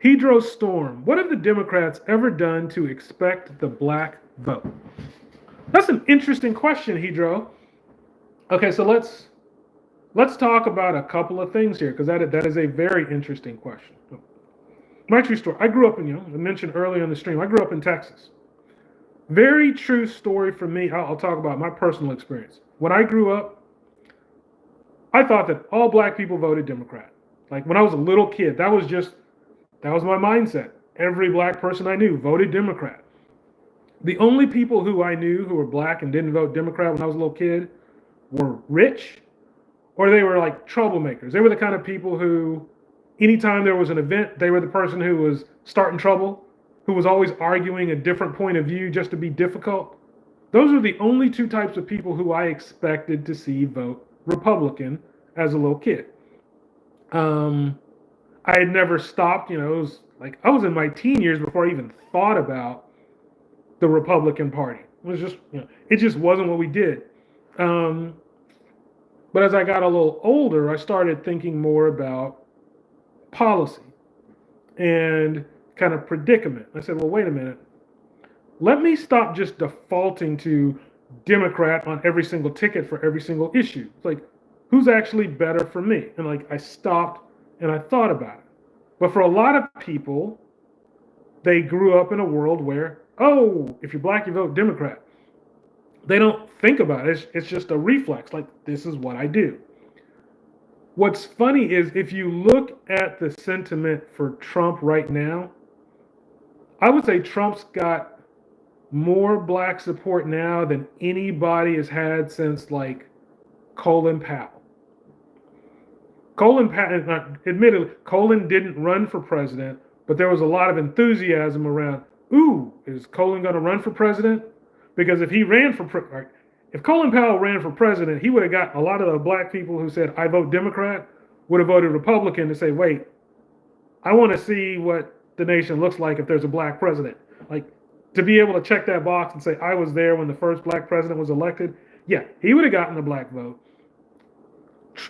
Hedro Storm, what have the Democrats ever done to expect the black vote? That's an interesting question, Hedro. Okay, so let's talk about a couple of things here because that is a very interesting question. My true story. I grew up in, I mentioned earlier in the stream, I grew up in Texas. Very true story for me. I'll talk about my personal experience. When I grew up, I thought that all black people voted Democrat. Like when I was a little kid, that was my mindset. Every black person I knew voted Democrat. The only people who I knew who were black and didn't vote Democrat when I was a little kid were rich or they were like troublemakers. They were the kind of people who, anytime there was an event, they were the person who was starting trouble, who was always arguing a different point of view just to be difficult. Those are the only two types of people who I expected to see vote Republican as a little kid. I had never stopped, it was like I was in my teen years before I even thought about the Republican Party. It was just, it just wasn't what we did. But as I got a little older, I started thinking more about policy and kind of predicament. I said, well, wait a minute. Let me stop just defaulting to Democrat on every single ticket for every single issue. It's like, who's actually better for me? And like, I stopped and I thought about it. But for a lot of people, they grew up in a world where, oh, if you're black, you vote Democrat. They don't think about it. It's just a reflex. Like, this is what I do. What's funny is if you look at the sentiment for Trump right now, I would say Trump's got more black support now than anybody has had since like Colin Powell. Admittedly, Colin didn't run for president, but there was a lot of enthusiasm around, ooh, is Colin going to run for president? Because if if Colin Powell ran for president, he would have got a lot of the black people who said, I vote Democrat, would have voted Republican to say, wait, I want to see what the nation looks like if there's a black president. Like, to be able to check that box and say, I was there when the first black president was elected, yeah, he would have gotten the black vote.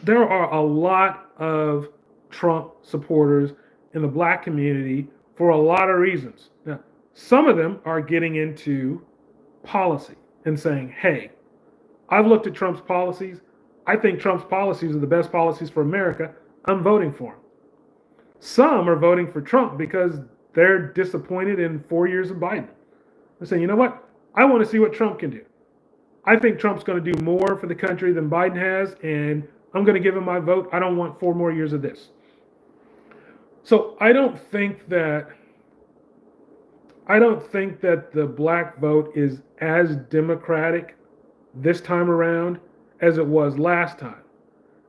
There are a lot of Trump supporters in the black community for a lot of reasons. Now, some of them are getting into policy and saying, hey, I've looked at Trump's policies. I think Trump's policies are the best policies for America. I'm voting for him. Some are voting for Trump because they're disappointed in 4 years of Biden. They're saying, you know what? I want to see what Trump can do. I think Trump's going to do more for the country than Biden has, and I'm going to give him my vote. I don't want 4 more years of this. So I don't think that the black vote is as democratic this time around as it was last time.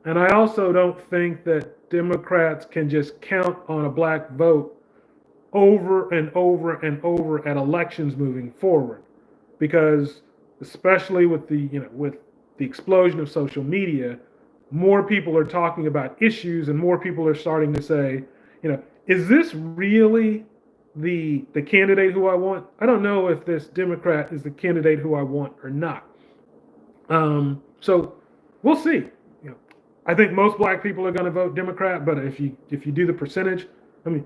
And I also don't think that Democrats can just count on a black vote over and over and over at elections moving forward. Because especially with the explosion of social media, more people are talking about issues and more people are starting to say, is this really the candidate who I want? I don't know if this Democrat is the candidate who I want or not. So we'll see. I think most black people are going to vote Democrat, but if you do the percentage,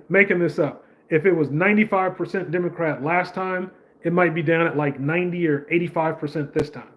making this up, if it was 95% Democrat last time, it might be down at like 90 or 85% this time.